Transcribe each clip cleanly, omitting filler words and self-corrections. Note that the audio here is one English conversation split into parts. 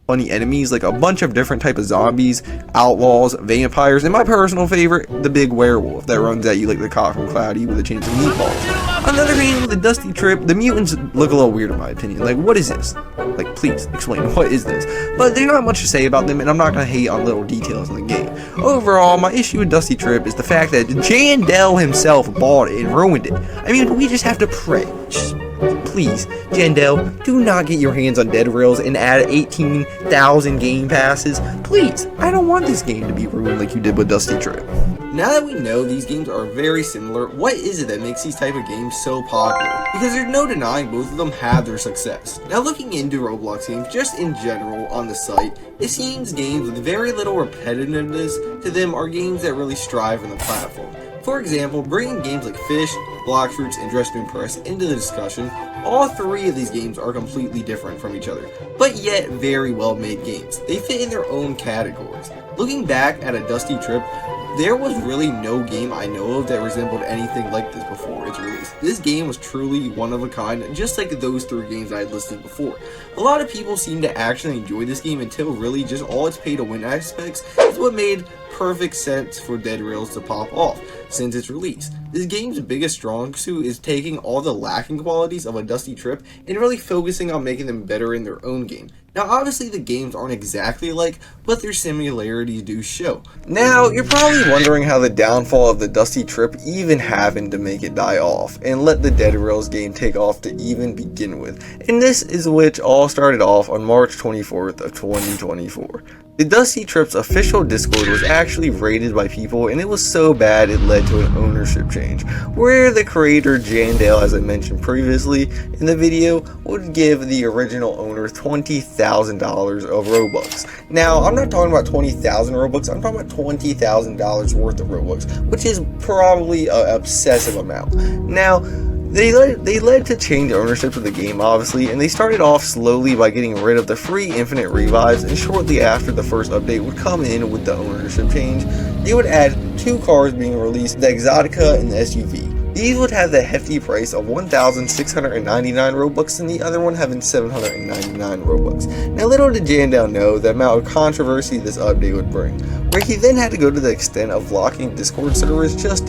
funny enemies, like a bunch of different type of zombies, outlaws, vampires, and my personal favorite, the big werewolf that runs at you like the cock from Cloudy with a chance of meatballs. On the other hand, with the Dusty Trip, the mutants look a little weird in my opinion. Like, what is this? Like, please explain, what is this? But there's not much to say about them, and I'm not gonna hate on little details in the game. Overall, my issue with Dusty Trip is the fact that Jandel himself bought it and ruined it. I mean, we just have to pray. Just please, Jandel, do not get your hands on Dead Rails and add 18,000 game passes. Please, I don't want this game to be ruined like you did with Dusty Trip. Now that we know these games are very similar, what is it that makes these type of games so popular? Because there's no denying both of them have their success. Now looking into Roblox games just in general on the site, it seems games with very little repetitiveness to them are games that really strive on the platform. For example, bringing games like Fish, Blox Fruits, and Dress to Impress into the discussion, all three of these games are completely different from each other, but yet very well made games. They fit in their own categories. Looking back at a Dusty Trip, there was really no game I know of that resembled anything like this before its release. This game was truly one of a kind, just like those three games I had listed before. A lot of people seem to actually enjoy this game until really just all its pay to win aspects is what made perfect sense for Dead Rails to pop off since its release. This game's biggest strong suit is taking all the lacking qualities of a Dusty Trip and really focusing on making them better in their own game. Now obviously the games aren't exactly alike, but their similarities do show. Now you're probably wondering how the downfall of the Dusty Trip even happened to make it die off and let the Dead Rails game take off to even begin with. And this is which all started off on March 24th of 2024. The Dusty Trip's official Discord was actually raided by people, and it was so bad it led to an ownership change, where the creator Jandel, as I mentioned previously in the video, would give the original owner $20,000 of Robux. Now, I'm not talking about 20,000 Robux, I'm talking about $20,000 worth of Robux, which is probably an obsessive amount. Now, They led to change ownership of the game, obviously, and they started off slowly by getting rid of the free infinite revives, and shortly after the first update would come in with the ownership change, they would add two cars being released, the Exotica and the SUV. These would have the hefty price of 1,699 Robux and the other one having 799 Robux. Now little did Jandel know the amount of controversy this update would bring, where he then had to go to the extent of blocking Discord servers just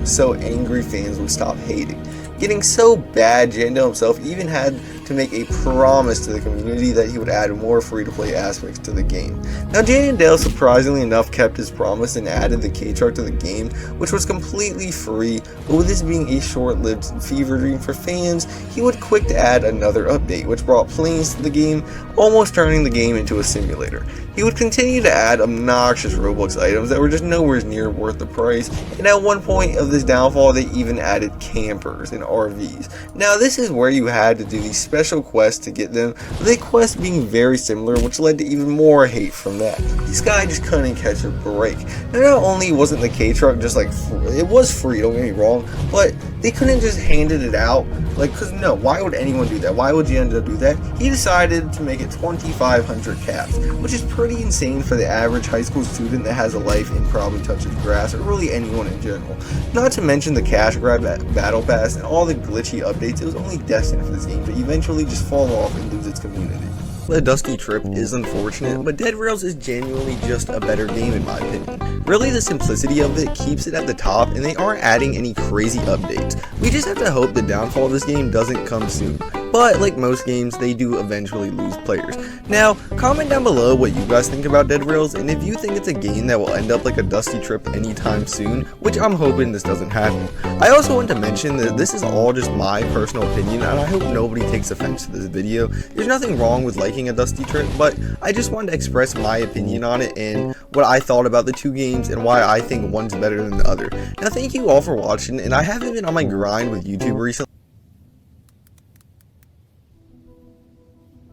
so angry fans would stop hating. Getting so bad, Jandel himself even had to make a promise to the community that he would add more free-to-play aspects to the game. Now Jandel surprisingly enough kept his promise and added the K-Truck to the game, which was completely free, but with this being a short-lived fever dream for fans, he would quick to add another update, which brought planes to the game, almost turning the game into a simulator. He would continue to add obnoxious Roblox items that were just nowhere near worth the price, and at one point of this downfall they even added campers and RVs. Now this is where you had to do these special quests to get them, with the quests being very similar, which led to even more hate from that. This guy just couldn't catch a break. Now not only wasn't the K-Truck just like, it was free, don't get me wrong, but they couldn't just handed it out, like, cause no, why would anyone do that? Why would you end up do that? He decided to make it 2,500 caps, which is pretty insane for the average high school student that has a life and probably touches grass, or really anyone in general. Not to mention the cash grab battle pass and all the glitchy updates. It was only destined for this game to eventually just fall off and lose its community. The Dusty Trip is unfortunate, but Dead Rails is genuinely just a better game in my opinion. Really, the simplicity of it keeps it at the top, and they aren't adding any crazy updates. We just have to hope the downfall of this game doesn't come soon. But like most games, they do eventually lose players. Now, comment down below what you guys think about Dead Rails, and if you think it's a game that will end up like a Dusty Trip anytime soon, which I'm hoping this doesn't happen. I also want to mention that this is all just my personal opinion, and I hope nobody takes offense to this video. There's nothing wrong with liking a Dusty Trip, but I just wanted to express my opinion on it and what I thought about the two games and why I think one's better than the other. Now, thank you all for watching, and I haven't been on my grind with YouTube recently.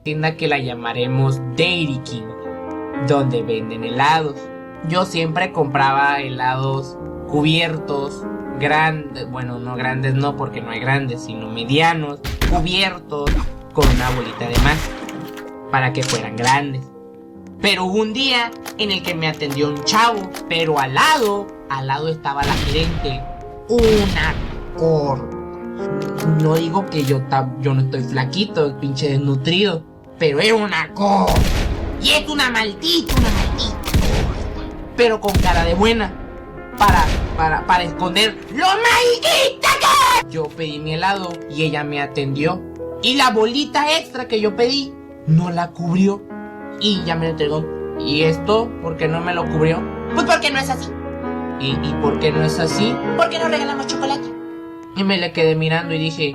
Tienda que la llamaremos Dairy King, donde venden helados. Yo siempre compraba helados cubiertos, grandes, bueno, no grandes no porque no hay grandes, sino medianos, cubiertos con una bolita de más para que fueran grandes. Pero hubo un día en el que me atendió un chavo, pero al lado estaba la gerente, una gorda. No digo que yo no estoy flaquito, pinche desnutrido, pero era una gorda. Y es una maldita. Pero con cara de buena. Para esconder lo maldita que es. Yo pedí mi helado y ella me atendió. Y la bolita extra que yo pedí no la cubrió. Y ya me lo entregó. ¿Y esto por qué no me lo cubrió? Pues porque no es así. ¿Y por qué no es así? Porque no regalamos chocolate. Y me le quedé mirando y dije,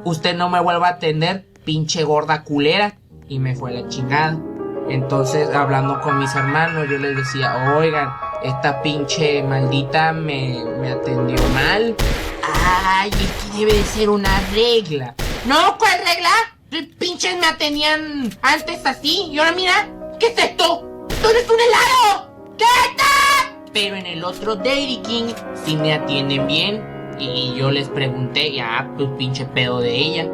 usted no me vuelva a atender, pinche gorda culera. Y me fue a la chingada. Entonces, hablando con mis hermanos, yo les decía, oigan, esta pinche maldita me atendió mal. Ay, es que debe de ser una regla. No, ¿cuál regla? Pinches me atendían antes así. Y ahora mira, ¿qué es esto? ¿Dónde es un helado? ¿Qué está? Pero en el otro Dairy King sí me atienden bien. Y yo les pregunté, pues pinche pedo de ella.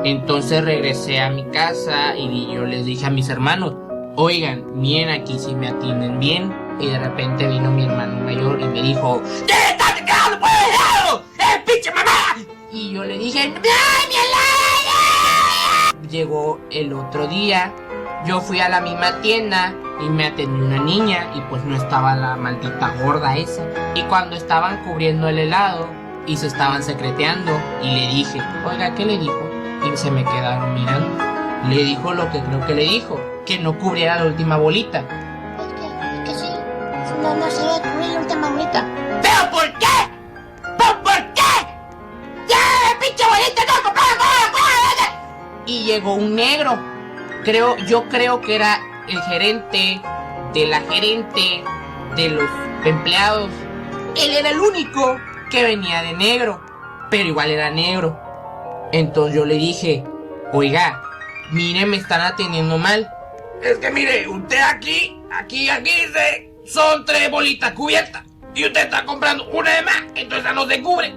Entonces regresé a mi casa y yo les dije a mis hermanos, oigan, miren, aquí sí me atienden bien. Y de repente vino mi hermano mayor y me dijo, ¿qué estás quedando por el helado? ¡Es pinche mamá! Y yo le dije, ¡ay, mi helado! Llegó el otro día, yo fui a la misma tienda y me atendió una niña y pues no estaba la maldita gorda esa. Y cuando estaban cubriendo el helado y se estaban secreteando y le dije, oiga, ¿qué le dijo? Y se me quedaron mirando. Le dijo lo que creo que le dijo, que no cubriera la última bolita. Es que sí, no se debe cubrir la última bolita. ¿Pero por qué? ¿Por qué? ¡Ya, pinche bolita, no compraba! Y llegó un negro. Yo creo que era el gerente de la gerente de los empleados. Él era el único que venía de negro, pero igual era negro. Entonces yo le dije, oiga, mire, me están atendiendo mal. Es que mire, usted aquí dice, son 3 bolitas cubiertas y usted está comprando una de más, entonces no se cubre.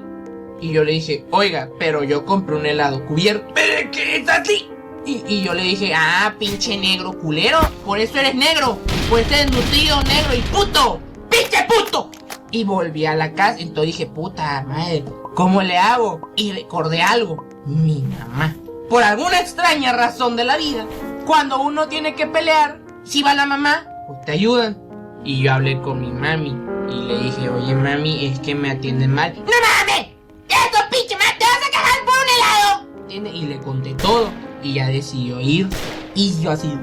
Y yo le dije, oiga, pero yo compré un helado cubierto. Pero es que es así. Y yo le dije, pinche negro culero, por eso eres negro, por eso eres nutrido, negro y puto, pinche puto. Y volví a la casa, entonces dije, puta madre, ¿cómo le hago? Y recordé algo, mi mamá. Por alguna extraña razón de la vida, cuando uno tiene que pelear, si va la mamá, pues te ayudan. Y yo hablé con mi mami y le dije, oye mami, es que me atienden mal. ¡No mames! ¡Eso pinche madre, te vas a cagar por un helado! ¿Entiendes? Y le conté todo y ya decidió ir. Y yo así,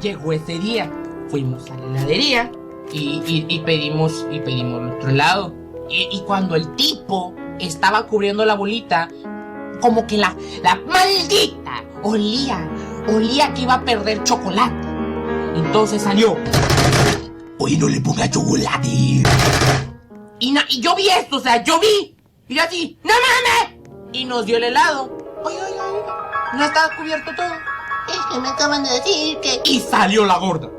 llegó ese día, fuimos a la heladería y pedimos nuestro helado. Y cuando el tipo estaba cubriendo la bolita, como que la maldita olía que iba a perder chocolate. Entonces salió, oye, no le ponga chocolate. Y yo vi esto, o sea, yo vi. Y yo así, ¡no mames! Y nos dio el helado. Oye, no estaba cubierto todo. Es que me acaban de decir que... Y salió la gorda.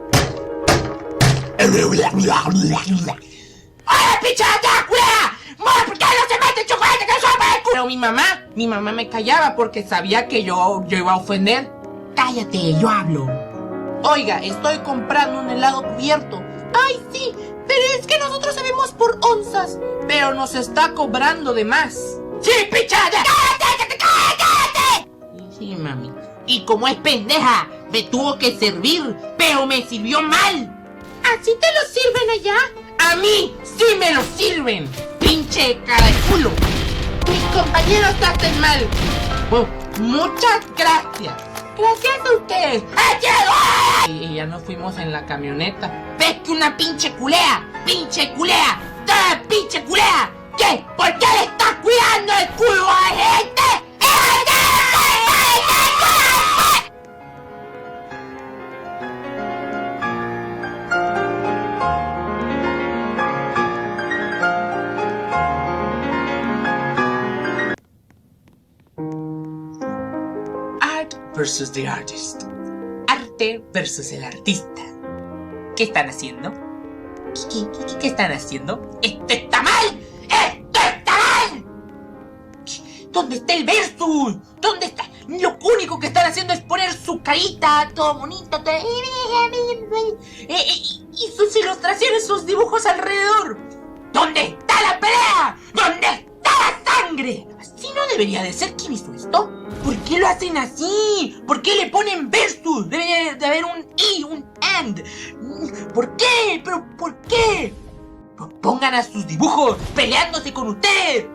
¡Oye, pichata, culera! ¿Por qué no se mete chocolate que sopa el culo? Pero mi mamá me callaba porque sabía que yo iba a ofender. Cállate, yo hablo. Oiga, estoy comprando un helado cubierto. Ay, sí, pero es que nosotros sabemos por onzas. Pero nos está cobrando de más. ¡Sí, pichada! ¡Cállate! Sí, mami. Y como es pendeja, me tuvo que servir, pero me sirvió mal. ¿Así te lo sirven allá? A mí sí me lo sirven. Pinche cara de culo. Mis compañeros te hacen mal. Muchas gracias. Gracias a ustedes. Y ya nos fuimos en la camioneta. ¿Ves que una pinche culea? ¡Pinche culea! ¡Toda pinche culea! ¿Qué? ¿Por qué le estás cuidando el culo a la gente? Versus the artist. Arte versus el artista. ¿Qué están haciendo? ¿Qué están haciendo? ¡Esto está mal! ¡Esto está mal! ¿Dónde está el versus? ¿Dónde está? Lo único que están haciendo es poner su carita, todo bonito, y sus ilustraciones, sus dibujos alrededor. ¿Dónde está la pelea? ¿Dónde está la ¡Sangre! Así no debería de ser. ¿Quién hizo esto? ¿Por qué lo hacen así? ¿Por qué le ponen versus? Debería de haber un y, un and. ¿Por qué? ¿Pero por qué? Pongan a sus dibujos peleándose con ustedes.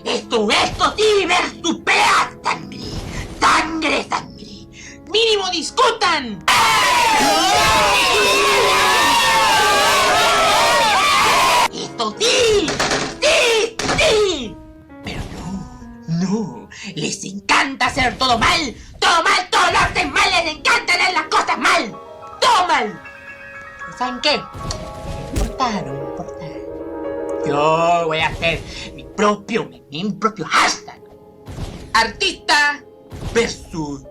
Esto sí, versus pelea. Sangre, sangre, sangre. Mínimo discutan. Esto sí, sí, sí. Pero no, les encanta hacer todo mal, todo lo hacen mal, les encanta hacer las cosas mal, todo mal. ¿Saben qué? No importa. Yo voy a hacer mi propio hashtag. Artista versus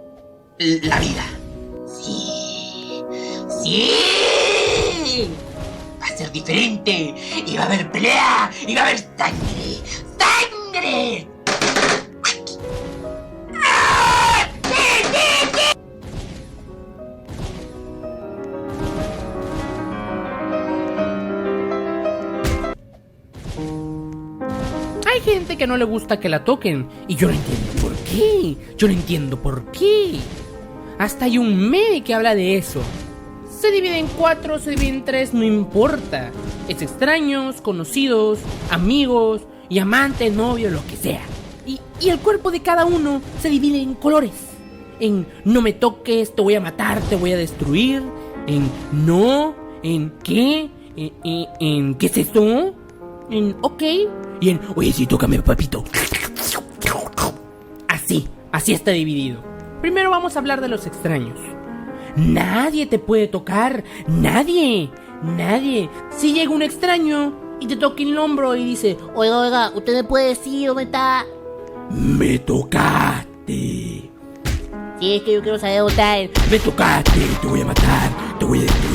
la vida. Sí. Va a ser diferente. Y va a haber pelea. Y va a haber sangre. ¡Sangre! Hay gente que no le gusta que la toquen y yo no entiendo por qué. Hasta hay un meme que habla de eso. Se divide en 4, se divide en 3, no importa. Es extraños, conocidos, amigos y amantes, novios, lo que sea. Y el cuerpo de cada uno se divide en colores. En no me toques, te voy a matar, te voy a destruir. En no, en qué, en qué es esto, en ok. Y en, oye, sí, tócame, papito. Así está dividido. Primero vamos a hablar de los extraños. Nadie te puede tocar. Nadie. Si llega un extraño y te toca el hombro y dice, oiga, ¿usted me puede decir dónde está? Me tocaste. Sí, es que yo quiero saber dónde está. Me tocaste, te voy a matar, te voy a destruir.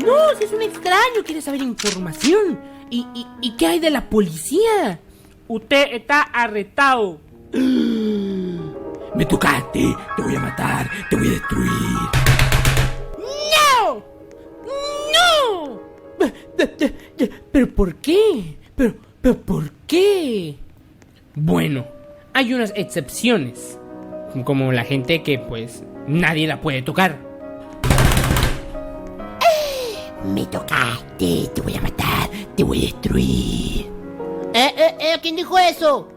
No, si es un extraño, quiere saber información. ¿Y qué hay de la policía? Usted está arrestado. Me tocaste, te voy a matar, te voy a destruir. ¡No! ¿Pero por qué? ¿Pero por qué? Bueno, hay unas excepciones, como la gente que pues nadie la puede tocar. Me tocaste, te voy a matar, te voy a destruir. ¿Quién dijo eso?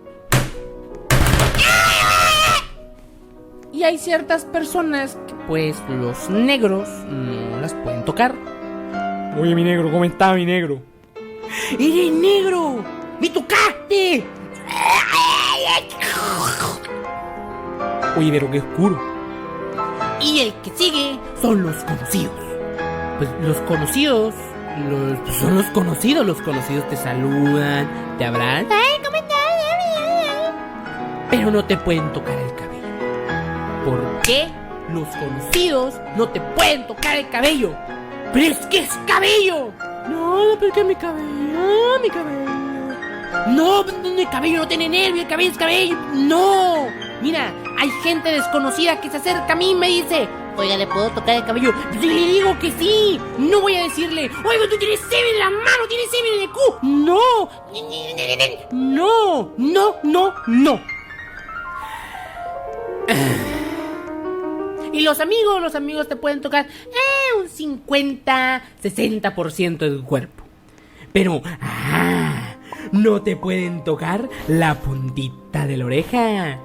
Y hay ciertas personas que pues los negros no las pueden tocar. Oye, mi negro, ¿cómo está mi negro? ¡Eres negro! ¡Me tocaste! Oye, pero qué oscuro. Y el que sigue son los conocidos. Pues los conocidos son los conocidos. Los conocidos te saludan, te abrazan. ¡Ay, cómo estás! Pero no te pueden tocar el cabello. ¿Por qué los conocidos no te pueden tocar el cabello? ¡Pero es que es cabello! No, porque mi cabello. No, mi cabello no tiene nervio, el cabello es cabello. No. Mira, hay gente desconocida que se acerca a mí y me dice, oiga, ¿le puedo tocar el cabello? Yo le digo que sí. No voy a decirle, oiga, tú tienes semen en la mano, tienes semen en el cu. No. Y los amigos te pueden tocar un 50-60% de tu cuerpo. Pero, no te pueden tocar la puntita de la oreja.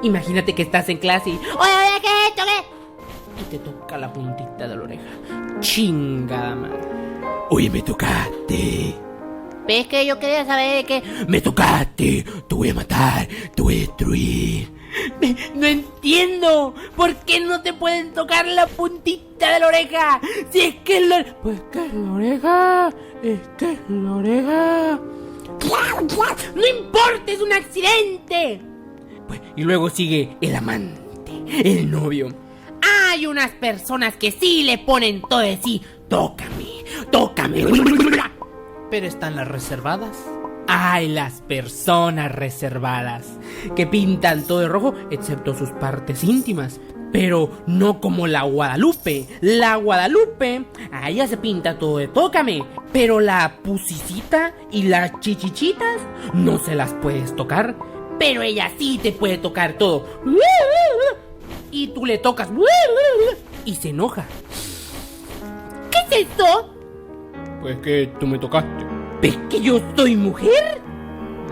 Imagínate que estás en clase y, oye, ¿qué toqué? Y te toca la puntita de la oreja. Chingada madre. Oye, me tocaste. ¿Ves que yo quería saber que me tocaste? Te voy a matar, te voy a destruir. No entiendo. ¿Por qué no te pueden tocar la puntita de la oreja? Si es que es la... Pues que es la oreja. Es que es la oreja. No importa, es un accidente. Pues, y luego sigue el amante, el novio. Hay unas personas que sí le ponen todo de sí. Tócame. Pero están las reservadas. Hay las personas reservadas que pintan todo de rojo excepto sus partes íntimas. Pero no como la Guadalupe. La Guadalupe, a ella se pinta todo de tócame. Pero la pusicita y las chichichitas no se las puedes tocar. Pero ella sí te puede tocar todo. Y tú le tocas y se enoja. ¿Qué es esto? Pues que tú me tocaste. ¿Ves que yo soy mujer?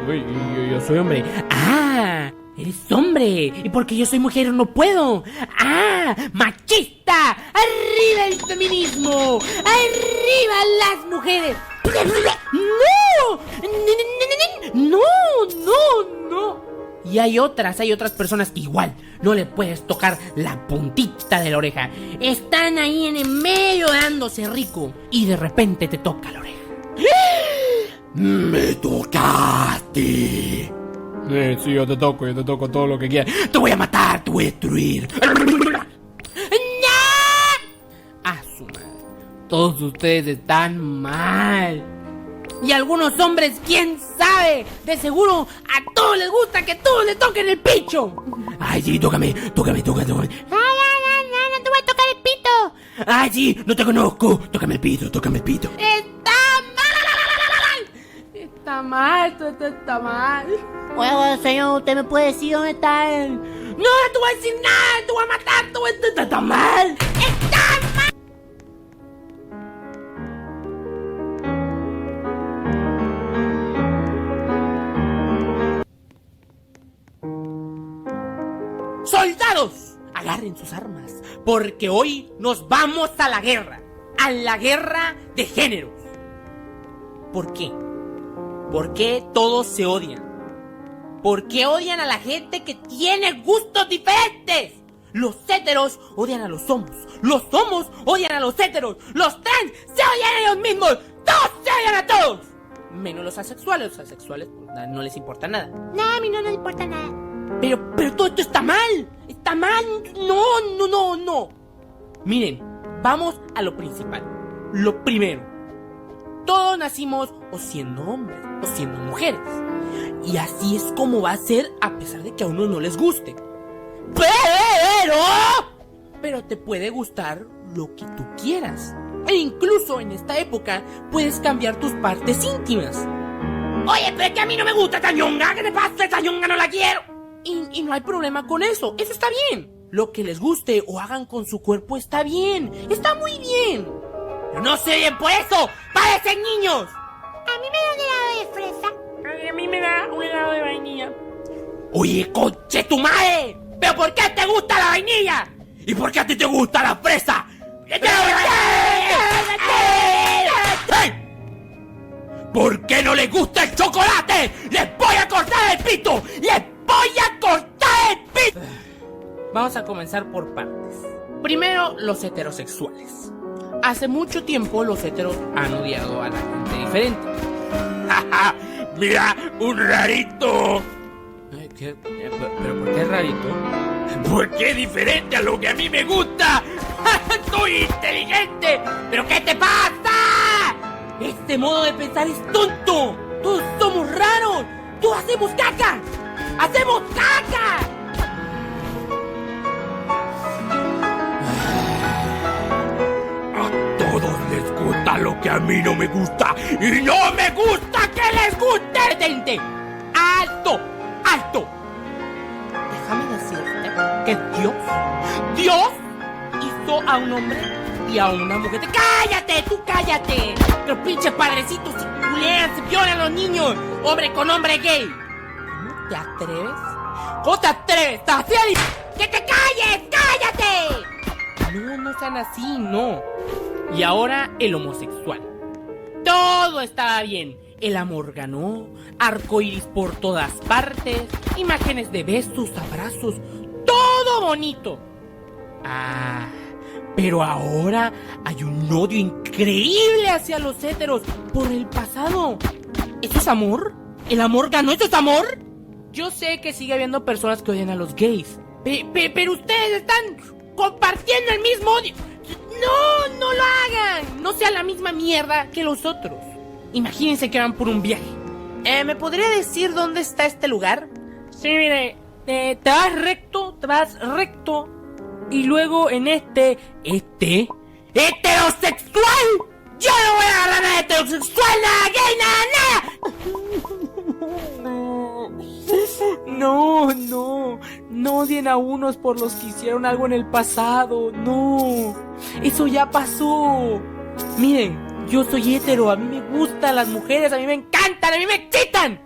Uy, yo soy hombre. ¡Ah! ¡Eres hombre! ¿Y porque yo soy mujer no puedo? ¡Ah! ¡Machista! ¡Arriba el feminismo! ¡Arriba las mujeres! ¡No! ¡No! ¡No! ¡No! Y hay otras personas que igual no le puedes tocar la puntita de la oreja. Están ahí en el medio dándose rico y de repente te toca la oreja. ¡Me tocaste! Sí, yo te toco todo lo que quieras. ¡Te voy a matar! ¡Te voy a destruir! ¡No! ¡A su madre! Todos ustedes están mal. Y algunos hombres, quién sabe, de seguro a todos les gusta que todos le toquen el picho. Ay, sí, tócame. No te voy a tocar el pito. Ay, sí, no te conozco. Tócame el pito. Todo está mal. Bueno, señor, ¿usted me puede decir dónde está él? No te voy a decir nada, te voy a matar, todo esto está mal. ¡Soldados! Agarren sus armas, porque hoy nos vamos a la guerra de géneros. ¿Por qué? ¿Por qué todos se odian? ¿Por qué odian a la gente que tiene gustos diferentes? Los héteros odian a los homos odian a los héteros, los trans se odian a ellos mismos, todos se odian a todos. Menos los asexuales pues, no les importa nada. No, a mí no nos importa nada. Pero todo esto está mal. No. Miren, vamos a lo principal. Lo primero. Todos nacimos o siendo hombres o siendo mujeres. Y así es como va a ser a pesar de que a uno no les guste. Pero te puede gustar lo que tú quieras. E incluso en esta época puedes cambiar tus partes íntimas. Oye, pero es que a mí no me gusta esta ñonga. ¿Qué te pasa? Esta ñonga no la quiero. Y no hay problema con eso. Eso está bien. Lo que les guste o hagan con su cuerpo está bien. Está muy bien. Pero no se oyen por eso. ¡Parecen niños! A mí me da un helado de fresa. A mí me da un helado de vainilla. Oye, conche tu madre. ¿Pero por qué te gusta la vainilla? ¿Y por qué a ti te gusta la fresa? ¿Por qué no les gusta el chocolate? ¡Les voy a cortar el pito! ¡Les voy a cortar el pito! Vamos a comenzar por partes. Primero, los heterosexuales. Hace mucho tiempo los heteros han odiado a la gente diferente. ¡Mira, un rarito! ¿Qué? ¿Pero por qué rarito? Porque es diferente a lo que a mí me gusta. ¡Soy inteligente! ¿Pero qué te pasa? Este modo de pensar es tonto. Todos somos raros. Todos hacemos caca. ¡Hacemos caca! A todos les gusta lo que a mí no me gusta. Y no me gusta que les guste. ¡Detente! ¡Alto! ¡Alto! Déjame decirte que Dios hizo a un hombre y a una mujer. ¡Cállate! ¡Tú cállate! Los pinches padrecitos se culean, se violan a los niños. Hombre con hombre gay. ¿Cómo te atreves? ¿Cómo te atreves? ¡Que te calles! ¡Cállate! No sean así, no. Y ahora el homosexual. Todo estaba bien. El amor ganó, arcoíris por todas partes, imágenes de besos, abrazos, todo bonito. Pero ahora hay un odio increíble hacia los héteros por el pasado. ¿Eso es amor? ¿El amor ganó? ¿Eso es amor? Yo sé que sigue habiendo personas que odian a los gays, pero ustedes están compartiendo el mismo odio. No lo hagan. No sean la misma mierda que los otros. Imagínense que van por un viaje. ¿Me podría decir dónde está este lugar? Sí, mire, te vas recto Y luego en este... ¡Heterosexual! ¡Yo no voy a agarrar a heterosexual, nada gay, nada! No odien a unos por los que hicieron algo en el pasado, no. Eso ya pasó. Miren, yo soy hetero, a mí me gustan las mujeres, a mí me encantan, a mí me excitan.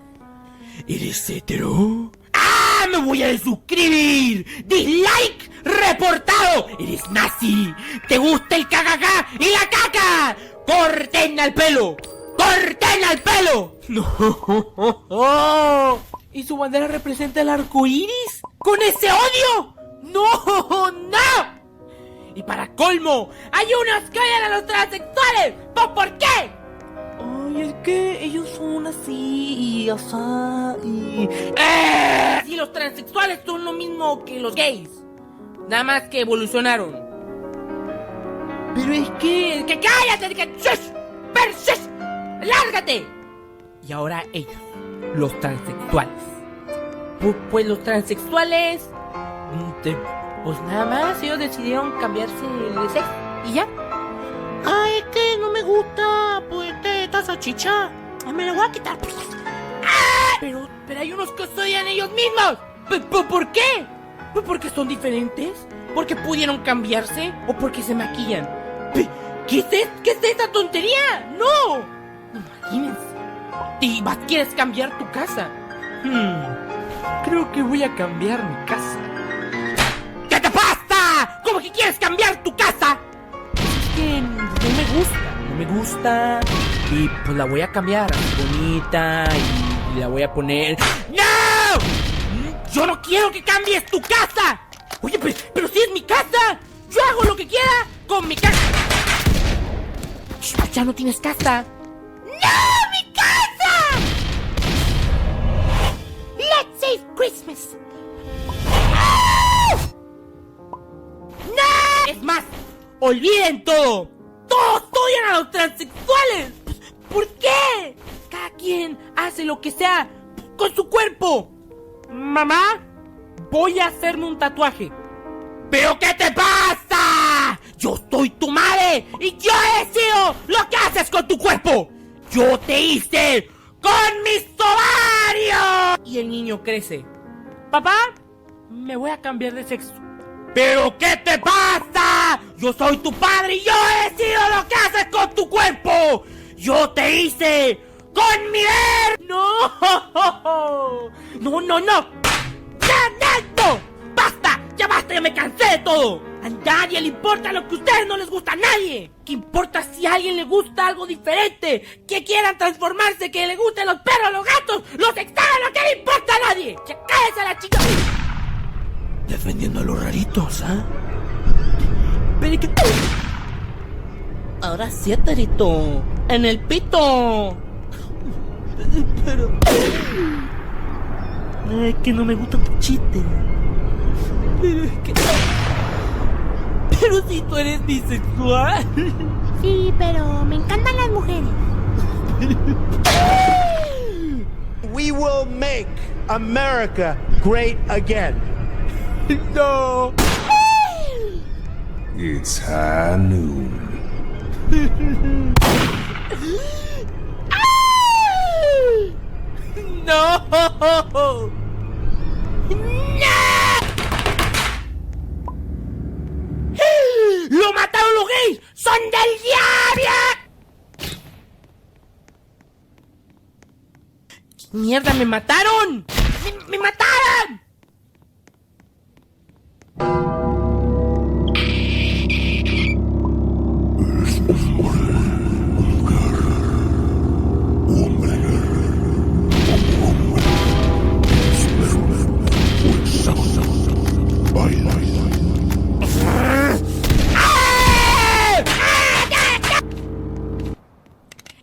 ¿Eres hetero? ¡Ah! ¡Me voy a desuscribir! ¡Dislike! ¡Reportado! ¡Eres nazi! ¿Te gusta el cacacá y la caca? ¡Corten al pelo! ¡Corten al pelo! ¡No! ¿Y su bandera representa el arco iris? ¿Con ese odio? ¡No! ¡No! Y para colmo, hay unos que odian a los transexuales. ¿Por qué? Ay, es que ellos son así y asá y... Si los transexuales son lo mismo que los gays, nada más que evolucionaron. Pero es que cállate, que... ¡Shush! ¡Pero shush! ¡Lárgate! Y ahora ellos, los transexuales. Pues los transexuales... Pues nada más, ellos decidieron cambiarse de sexo y ya. Ay, es que no me gusta, pues, esta salchicha. Me la voy a quitar. ¡Ah! Pero hay unos que odian ellos mismos. ¿Por qué? ¿Pues porque son diferentes? ¿Porque pudieron cambiarse? ¿O porque se maquillan? ¿Qué es esta tontería? ¡No! Imagínense. ¿Y quieres cambiar tu casa? Creo que voy a cambiar mi casa. ¿Qué te pasa? ¿Cómo que quieres cambiar tu casa? Es que no me gusta. Y pues la voy a cambiar bonita y la voy a poner... ¡No! ¡Yo no quiero que cambies tu casa! Oye, pero si es mi casa. Yo hago lo que quiera con mi casa. Ya no tienes casa. ¡No, mi casa! Let's save Christmas. ¡No! Es más, olviden todo. Todos odian a los transexuales. ¿Por qué? Cada quien hace lo que sea con su cuerpo. Mamá, voy a hacerme un tatuaje. ¿Pero qué te pasa? Yo soy tu madre y yo decido lo que haces con tu cuerpo. Yo te hice con mis ovarios. Y el niño crece. Papá, me voy a cambiar de sexo. ¿Pero qué te pasa? Yo soy tu padre y yo decido lo que haces con tu cuerpo. Yo te hice con mi ver. No. Basta, ya basta, ya me cansé de todo. A nadie le importa lo que a ustedes no les gusta, a nadie. ¿Qué importa si a alguien le gusta algo diferente? Que quieran transformarse, que le gusten los perros, los gatos, los hexágonos, ¿qué le importa a nadie? Ya cállese a la chica. Defendiendo a los raritos, ¿ah? Pero que... Ahora sí, Terito. En el pito. Pero... Es que no me gusta tu chiste. Pero es que... Pero si tú eres bisexual. Sí, pero me encantan las mujeres. We will make America great again. No. It's high noon. No. ¡Lo mataron los gays! ¡Son del diablo! ¡Mierda, me mataron! ¡Me mataron!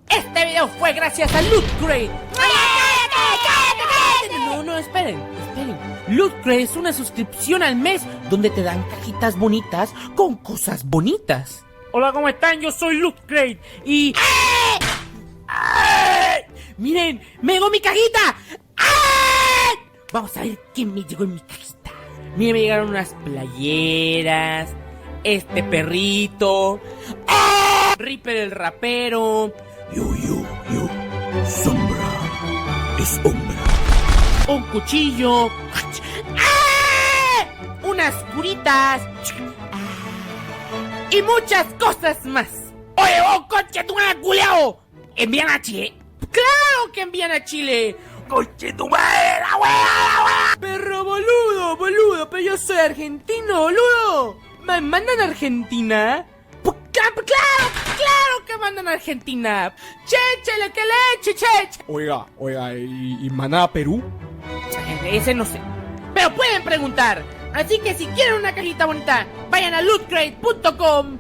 Este video fue gracias a Loot Crate. No, esperen. Loot Crate es una suscripción al mes donde te dan cajitas bonitas con cosas bonitas. Hola, ¿cómo están? Yo soy Loot Crate y... ¡Miren! ¡Me llegó mi cajita! Vamos a ver quién me llegó en mi cajita. Mira, me llegaron unas playeras, este perrito, ¡ah! Ripper el rapero, Yo, sombra es sombra. un cuchillo, ¡ah! Unas curitas, ¡ah! Y muchas cosas más. ¡Oye, coche, tú eres culiao! ¿Envían a Chile? ¡Claro que envían a Chile! ¡Coche, tu madre, la wea! Perro boludo, pero yo soy argentino, boludo. ¿Me mandan a Argentina? ¡Claro que mandan a Argentina! ¡Chéchele, que leche, cheche! Oiga, ¿y maná a Perú? Ese no sé. Pero pueden preguntar. Así que si quieren una cajita bonita, vayan a lootcrate.com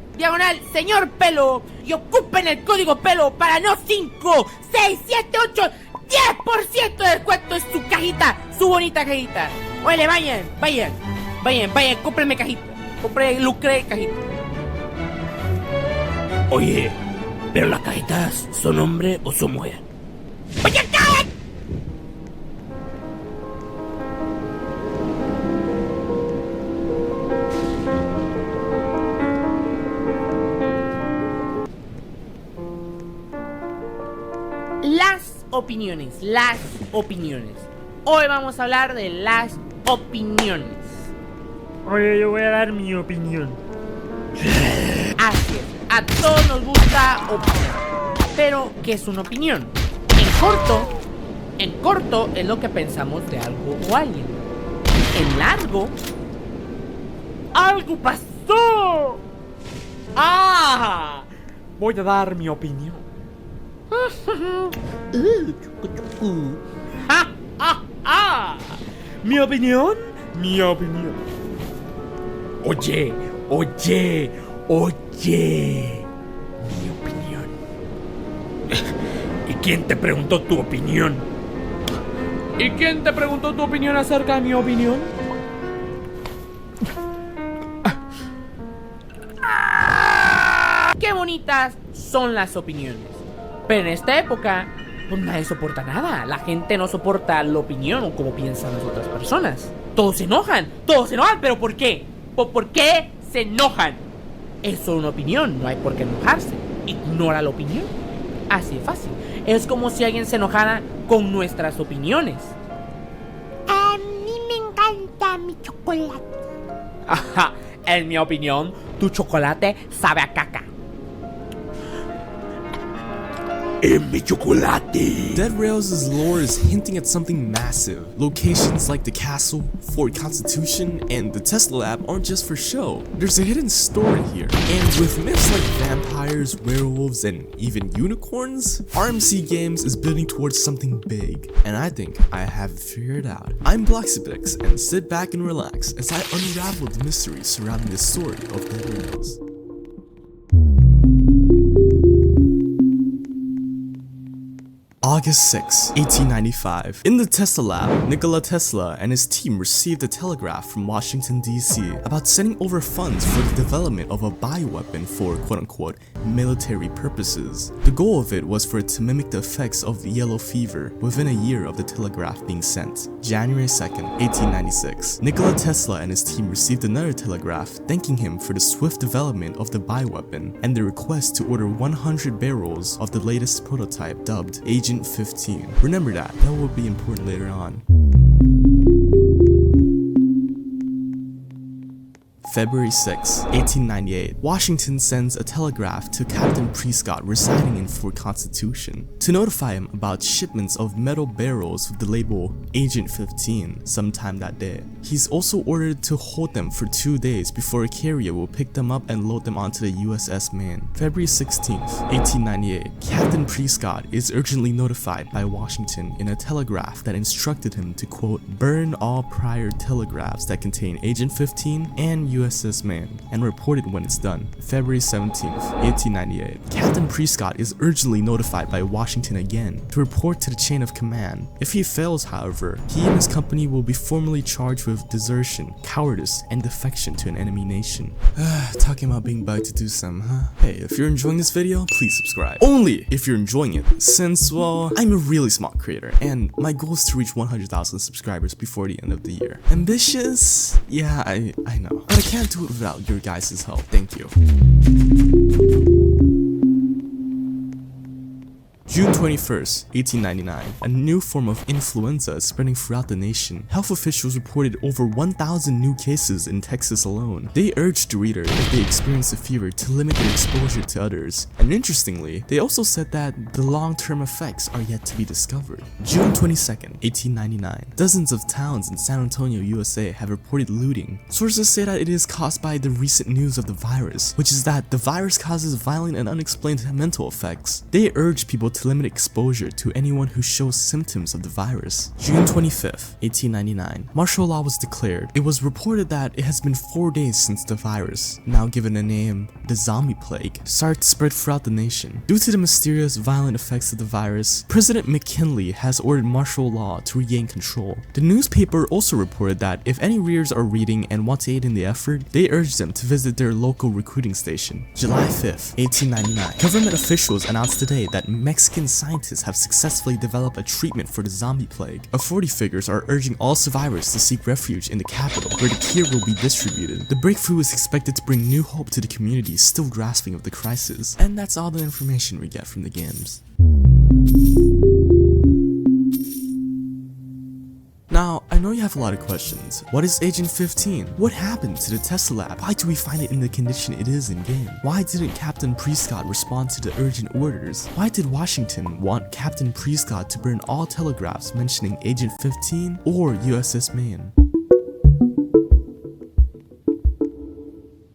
/señor pelo y ocupen el código pelo para no 5, 6, 7, 8, 10% de descuento en su cajita, su bonita cajita. Oye, vayan, cómprenme cajita. Compren Lootcrate cajita. Oye, pero las cajitas son hombre o son mujer. ¡Oye, cállate! Las opiniones. Hoy vamos a hablar de las opiniones. Oye, yo voy a dar mi opinión. Así es, a todos nos gusta opinar. Pero, ¿qué es una opinión? En corto es lo que pensamos de algo o alguien. En largo, ¡algo pasó! ¡Ah! Voy a dar mi opinión. ¡Ja, ja, ja! ¿Mi opinión? Oye. Mi opinión. ¿Y quién te preguntó tu opinión? ¿Y quién te preguntó tu opinión acerca de mi opinión? ¡Qué bonitas son las opiniones! Pero en esta época, pues nadie soporta nada. La gente no soporta la opinión o cómo piensan las otras personas. Todos se enojan, ¿pero por qué? ¿Por qué se enojan? Es solo una opinión, no hay por qué enojarse. Ignora la opinión. Así de fácil. Es como si alguien se enojara con nuestras opiniones. A mí me encanta mi chocolate. Ajá, en mi opinión, tu chocolate sabe a caca. En mi chocolate. Dead Rails' lore is hinting at something massive. Locations like the castle, Fort Constitution, and the Tesla lab aren't just for show. There's a hidden story here. And with myths like vampires, werewolves, and even unicorns, RMC Games is building towards something big. And I think I have it figured out. I'm Bloxibix, and sit back and relax as I unravel the mystery surrounding the story of Dead Rails. August 6, 1895. In the Tesla lab, Nikola Tesla and his team received a telegraph from Washington, D.C. about sending over funds for the development of a bioweapon for quote-unquote military purposes. The goal of it was for it to mimic the effects of the yellow fever within a year of the telegraph being sent. January 2nd, 1896. Nikola Tesla and his team received another telegraph thanking him for the swift development of the bioweapon and the request to order 100 barrels of the latest prototype dubbed Agent 15. Remember that will be important later on. February 6, 1898, Washington sends a telegraph to Captain Prescott residing in Fort Constitution to notify him about shipments of metal barrels with the label Agent 15 sometime that day. He's also ordered to hold them for 2 days before a carrier will pick them up and load them onto the USS Maine. February 16, 1898, Captain Prescott is urgently notified by Washington in a telegraph that instructed him to quote, burn all prior telegraphs that contain Agent 15 and USS Maine and report it when it's done. February 17th, 1898. Captain Prescott is urgently notified by Washington again to report to the chain of command. If he fails, however, he and his company will be formally charged with desertion, cowardice, and defection to an enemy nation. Talking about being bugged to do some, huh? Hey, if you're enjoying this video, please subscribe. Only if you're enjoying it, since, well, I'm a really smart creator, and my goal is to reach 100,000 subscribers before the end of the year. Ambitious? Yeah, I know. But I can't do it without your guys' help. Thank you. June 21st, 1899, a new form of influenza is spreading throughout the nation. Health officials reported over 1,000 new cases in Texas alone. They urged the reader, if they experience a fever, to limit their exposure to others. And interestingly, they also said that the long-term effects are yet to be discovered. June 22nd, 1899, dozens of towns in San Antonio, USA have reported looting. Sources say that it is caused by the recent news of the virus, which is that the virus causes violent and unexplained mental effects. They urge people to limit exposure to anyone who shows symptoms of the virus. June 25th, 1899, martial law was declared. It was reported that it has been 4 days since the virus, now given a name, the zombie plague, started to spread throughout the nation. Due to the mysterious violent effects of the virus, President McKinley has ordered martial law to regain control. The newspaper also reported that if any readers are reading and want to aid in the effort, they urge them to visit their local recruiting station. July 5th, 1899, government officials announced today that Mexican scientists have successfully developed a treatment for the zombie plague. Authority figures are urging all survivors to seek refuge in the capital, where the cure will be distributed. The breakthrough is expected to bring new hope to the community still grasping of the crisis. And that's all the information we get from the games. Now, I know you have a lot of questions. What is Agent 15? What happened to the Tesla lab? Why do we find it in the condition it is in game? Why didn't Captain Prescott respond to the urgent orders? Why did Washington want Captain Prescott to burn all telegraphs mentioning Agent 15 or USS Maine?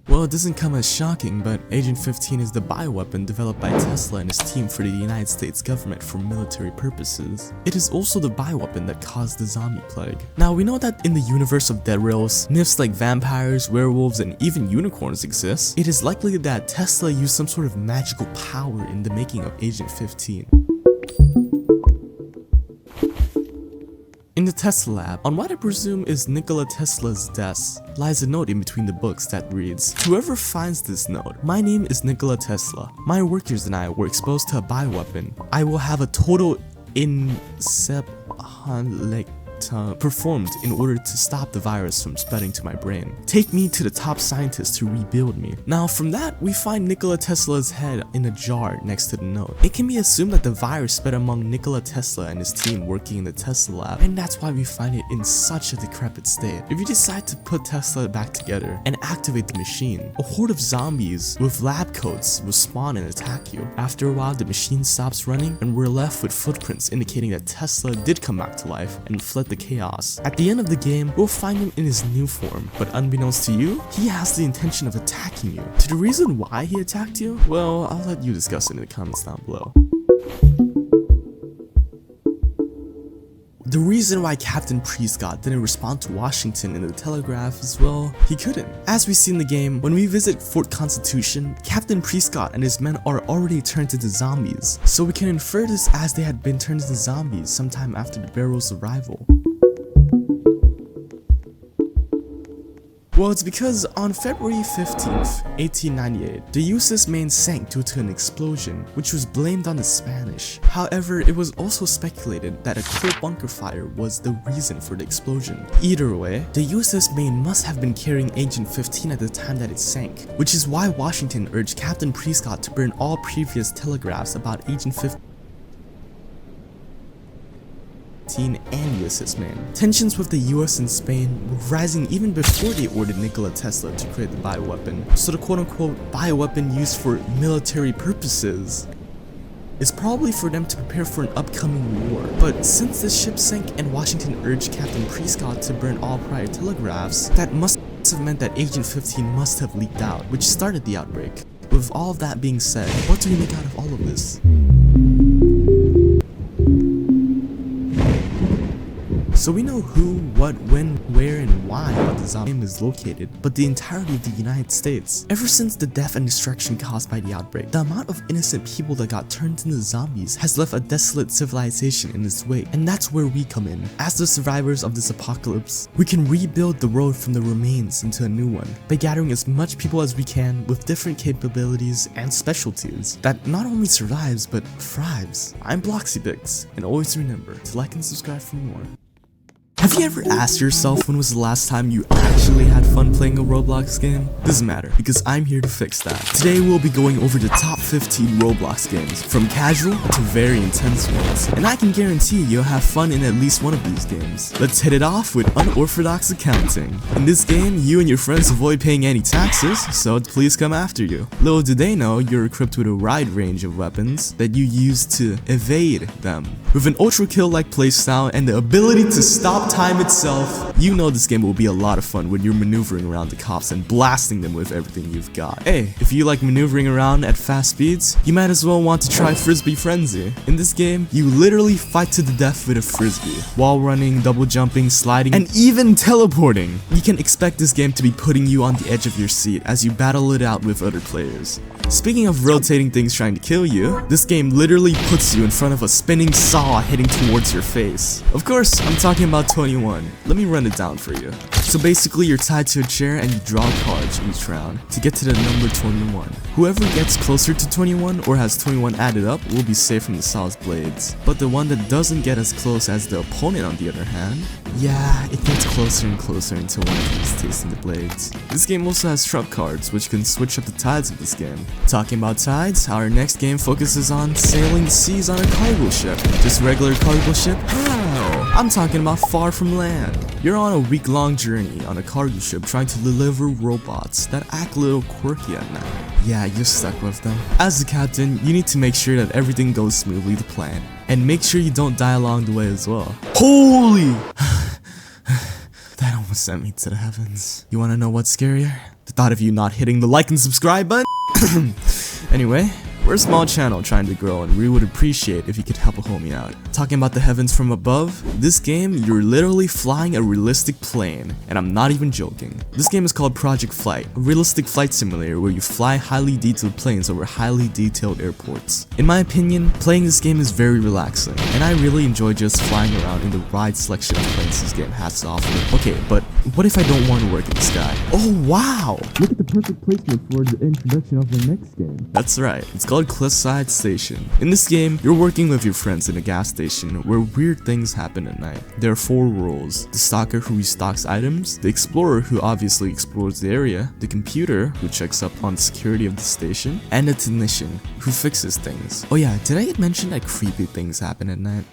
Well, it doesn't come as shocking, but Agent 15 is the bioweapon developed by Tesla and his team for the United States government for military purposes. It is also the bioweapon that caused the zombie plague. Now, we know that in the universe of Dead Rails, myths like vampires, werewolves, and even unicorns exist. It is likely that Tesla used some sort of magical power in the making of Agent 15. In the Tesla lab, on what I presume is Nikola Tesla's desk, lies a note in between the books that reads, "Whoever finds this note, my name is Nikola Tesla. My workers and I were exposed to a bioweapon. I will have a total performed in order to stop the virus from spreading to my brain. Take me to the top scientist to rebuild me." Now from that, we find Nikola Tesla's head in a jar next to the note. It can be assumed that the virus spread among Nikola Tesla and his team working in the Tesla lab, and that's why we find it in such a decrepit state. If you decide to put Tesla back together and activate the machine, a horde of zombies with lab coats will spawn and attack you. After a while, the machine stops running and we're left with footprints indicating that Tesla did come back to life and fled the chaos. At the end of the game, we'll find him in his new form, but unbeknownst to you, he has the intention of attacking you. To the reason why he attacked you, well, I'll let you discuss it in the comments down below. The reason why Captain Prescott didn't respond to Washington in the telegraph is, well, he couldn't. As we see in the game, when we visit Fort Constitution, Captain Prescott and his men are already turned into zombies, so we can infer this as they had been turned into zombies sometime after the Barrel's arrival. Well, it's because on February 15th, 1898, the USS Maine sank due to an explosion, which was blamed on the Spanish. However, it was also speculated that a clear bunker fire was the reason for the explosion. Either way, the USS Maine must have been carrying Agent 15 at the time that it sank, which is why Washington urged Captain Prescott to burn all previous telegraphs about Agent 15 and USS Maine. Tensions with the US and Spain were rising even before they ordered Nikola Tesla to create the bioweapon, so the quote-unquote bioweapon used for military purposes is probably for them to prepare for an upcoming war. But since the ship sank and Washington urged Captain Prescott to burn all prior telegraphs, that must have meant that Agent 15 must have leaked out, which started the outbreak. With all of that being said, what do we make out of all of this? So we know who, what, when, where, and why about the zombie game is located, but the entirety of the United States. Ever since the death and destruction caused by the outbreak, the amount of innocent people that got turned into zombies has left a desolate civilization in its wake, and that's where we come in. As the survivors of this apocalypse, we can rebuild the world from the remains into a new one by gathering as much people as we can with different capabilities and specialties that not only survives but thrives. I'm Bloxybix, and always remember to like and subscribe for more. Have you ever asked yourself when was the last time you actually had fun playing a Roblox game? Doesn't matter, because I'm here to fix that. Today we'll be going over the top 15 Roblox games, from casual to very intense ones, and I can guarantee you'll have fun in at least one of these games. Let's hit it off with unorthodox accounting. In this game, you and your friends avoid paying any taxes, so please come after you. Little do they know, you're equipped with a wide range of weapons that you use to evade them. With an ultra kill-like playstyle and the ability to stop time itself, you know this game will be a lot of fun when you're maneuvering around the cops and blasting them with everything you've got. Hey, if you like maneuvering around at fast speeds, you might as well want to try Frisbee Frenzy. In this game, you literally fight to the death with a frisbee, while running, double jumping, sliding, and even teleporting. You can expect this game to be putting you on the edge of your seat as you battle it out with other players. Speaking of rotating things trying to kill you, this game literally puts you in front of a spinning saw heading towards your face. Of course, I'm talking about 21. Let me run it down for you. So basically, you're tied to a chair and you draw cards each round to get to the number 21. Whoever gets closer to 21 or has 21 added up will be safe from the saw's blades. But the one that doesn't get as close as the opponent, on the other hand, yeah, it gets closer and closer until one of them is tasting the blades. This game also has trump cards, which can switch up the tides of this game. Talking about tides, our next game focuses on sailing the seas on a cargo ship. Just regular cargo ship? No, I'm talking about far from land. You're on a week-long journey on a cargo ship trying to deliver robots that act a little quirky at night. Yeah, you're stuck with them. As the captain, you need to make sure that everything goes smoothly to plan, and make sure you don't die along the way as well. Holy! That almost sent me to the heavens. You wanna know what's scarier? The thought of you not hitting the like and subscribe button? Anyway, we're a small channel trying to grow, and we would appreciate if you could help a homie out. Talking about the heavens from above, this game, you're literally flying a realistic plane, and I'm not even joking. This game is called Project Flight, a realistic flight simulator where you fly highly detailed planes over highly detailed airports. In my opinion, playing this game is very relaxing, and I really enjoy just flying around in the wide selection of planes this game has to offer. Okay, but what if I don't want to work in the sky? Oh wow! Look at the perfect placement for the introduction of the next game. That's right, it's called Cliffside Station. In this game, you're working with your friends in a gas station where weird things happen at night. There are 4 roles: the stalker who restocks items, the explorer who obviously explores the area, the computer who checks up on the security of the station, and the technician who fixes things. Oh yeah, did I mention that creepy things happen at night?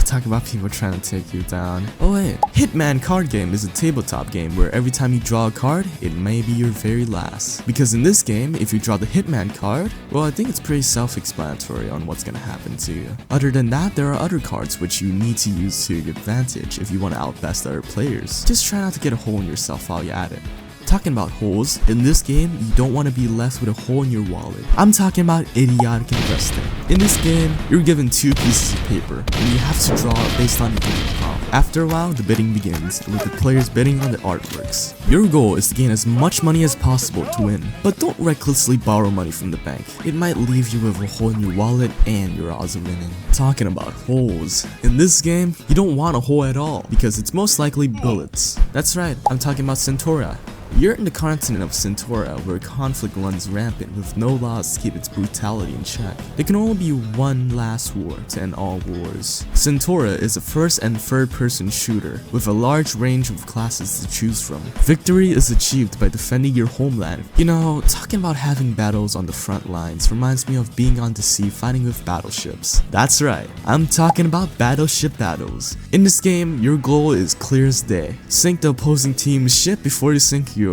Talk about people trying to take you down. Oh wait, Hitman card game is a tabletop game where every time you draw a card, it may be your very last. Because in this game, if you draw the Hitman card, well, I think it's pretty self-explanatory on what's gonna happen to you. Other than that, there are other cards which you need to use to your advantage if you want to outbest other players. Just try not to get a hole in yourself while you're at it. Talking about holes, in this game, you don't want to be left with a hole in your wallet. I'm talking about idiotic investing. In this game, you're given 2 pieces of paper, and you have to draw based on the given prompt. After a while, the bidding begins, with the players bidding on the artworks. Your goal is to gain as much money as possible to win, but don't recklessly borrow money from the bank. It might leave you with a hole in your wallet and your odds of winning. Talking about holes, in this game, you don't want a hole at all, because it's most likely bullets. That's right, I'm talking about Centauria. You're in the continent of Centauria, where conflict runs rampant with no laws to keep its brutality in check. There can only be one last war to end all wars. Centauria is a first and third person shooter with a large range of classes to choose from. Victory is achieved by defending your homeland. You know, talking about having battles on the front lines reminds me of being on the sea fighting with battleships. That's right, I'm talking about battleship battles. In this game, your goal is clear as day. Sink the opposing team's ship before you sink yours.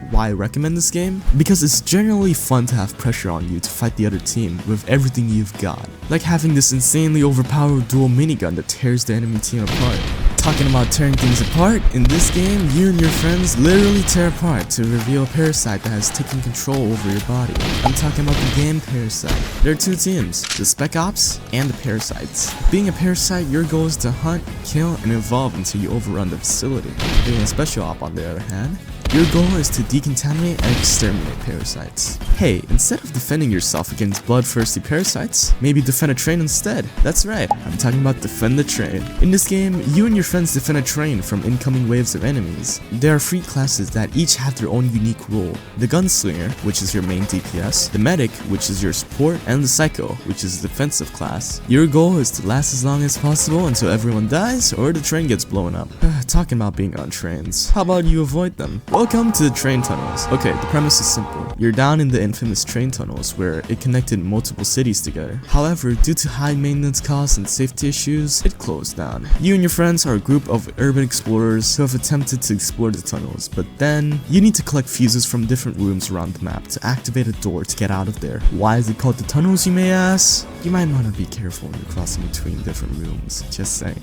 Why I recommend this game? Because it's generally fun to have pressure on you to fight the other team with everything you've got. Like having this insanely overpowered dual minigun that tears the enemy team apart. Talking about tearing things apart, in this game, you and your friends literally tear apart to reveal a parasite that has taken control over your body. I'm talking about the game Parasite. There are two teams, the Spec Ops and the Parasites. Being a parasite, your goal is to hunt, kill, and evolve until you overrun the facility. Being a Special Op, on the other hand, your goal is to decontaminate and exterminate parasites. Hey, instead of defending yourself against bloodthirsty parasites, maybe defend a train instead. That's right, I'm talking about defend the train. In this game, you and your friends defend a train from incoming waves of enemies. There are 3 classes that each have their own unique role. The Gunslinger, which is your main DPS, the Medic, which is your support, and the Psycho, which is the defensive class. Your goal is to last as long as possible until everyone dies or the train gets blown up. Talking about being on trains, how about you avoid them? Welcome to the train tunnels. Okay, the premise is simple. You're down in the infamous train tunnels where it connected multiple cities together. However, due to high maintenance costs and safety issues, it closed down. You and your friends are a group of urban explorers who have attempted to explore the tunnels, but then you need to collect fuses from different rooms around the map to activate a door to get out of there. Why is it called the tunnels, you may ask? You might want to be careful when you're crossing between different rooms, just saying.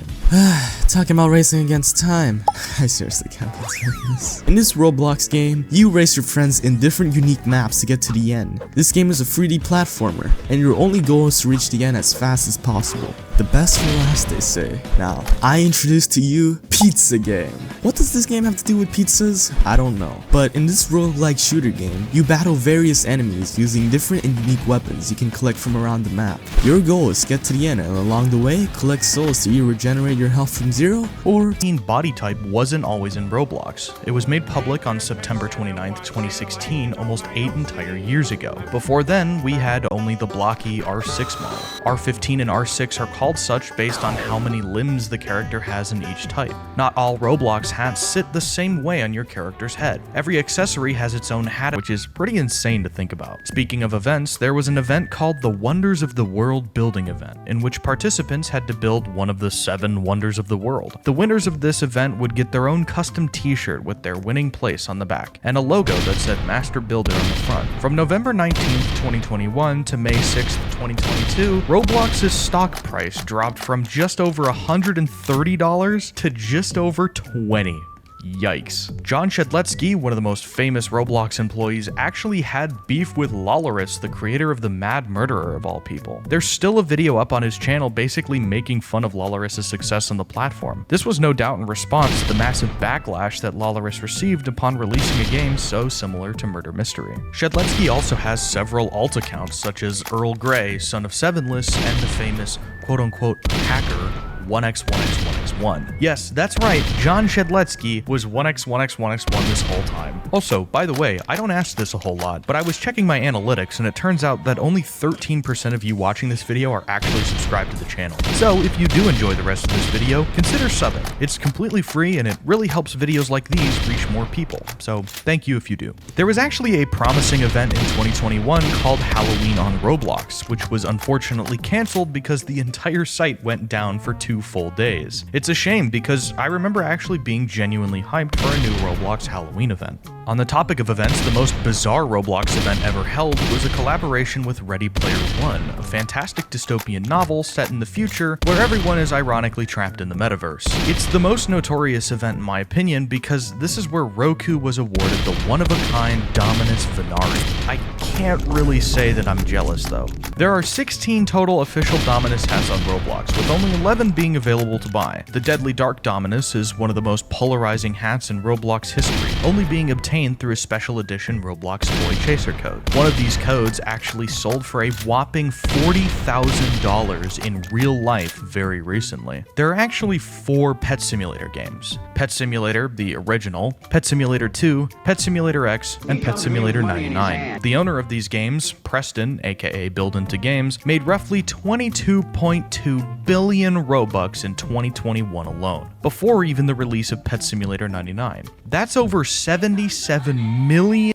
Talking about racing against time. I seriously can't believe this. In this Roblox game, you race your friends in different unique maps to get to the end. This game is a 3D platformer, and your only goal is to reach the end as fast as possible. The best for last, they say. Now, I introduce to you Pizza Game. What does this game have to do with pizzas? I don't know. But in this roguelike shooter game, you battle various enemies using different and unique weapons you can collect from around the map. Your goal is to get to the end and along the way, collect souls to either regenerate your health from 0 or... Body type wasn't always in Roblox. It was made public on September 29th, 2016, almost 8 entire years ago. Before then, we had only the blocky R6 model. R15 and R6 are called such based on how many limbs the character has in each type. Not all Roblox hats sit the same way on your character's head. Every accessory has its own hat, which is pretty insane to think about. Speaking of events, there was an event called the Wonders of the World Building Event, in which participants had to build one of the 7 wonders of the world. The winners of this event would get their own custom t-shirt with their winning place on the back, and a logo that said Master Builder on the front. From November 19th, 2021 to May 6th, 2022, Roblox's stock price dropped from just over $130 to just over $20. Yikes. John Shedletsky, one of the most famous Roblox employees, actually had beef with Lawlerus, the creator of the Mad Murderer of all people. There's still a video up on his channel basically making fun of Lawlerus' success on the platform. This was no doubt in response to the massive backlash that Lawlerus received upon releasing a game so similar to Murder Mystery. Shedletsky also has several alt accounts such as Earl Grey, son of Sevenless, and the famous quote-unquote hacker 1x1x1x1. Yes, that's right, John Shedletsky was 1x1x1x1 this whole time. Also, by the way, I don't ask this a whole lot, but I was checking my analytics and it turns out that only 13% of you watching this video are actually subscribed to the channel. So if you do enjoy the rest of this video, consider subbing. It's completely free and it really helps videos like these reach more people, so thank you if you do. There was actually a promising event in 2021 called Halloween on Roblox, which was unfortunately cancelled because the entire site went down for 2 full days. It's a shame because I remember actually being genuinely hyped for a new Roblox Halloween event. On the topic of events, the most bizarre Roblox event ever held was a collaboration with Ready Player One, a fantastic dystopian novel set in the future where everyone is ironically trapped in the metaverse. It's the most notorious event in my opinion because this is where Roku was awarded the one-of-a-kind Dominus Venari. I can't really say that I'm jealous though. There are 16 total official Dominus hats on Roblox, with only 11 being available to buy. The Deadly Dark Dominus is one of the most polarizing hats in Roblox history, only being obtained through a special edition Roblox Toy Chaser code. One of these codes actually sold for a whopping $40,000 in real life very recently. There are actually 4 Pet Simulator games: Pet Simulator, the original, Pet Simulator 2, Pet Simulator X, and Pet Simulator 99. The owner of these games, Preston, aka Build Into Games, made roughly 22.2 billion Robux in 2021 alone, before even the release of Pet Simulator 99. That's over 77 million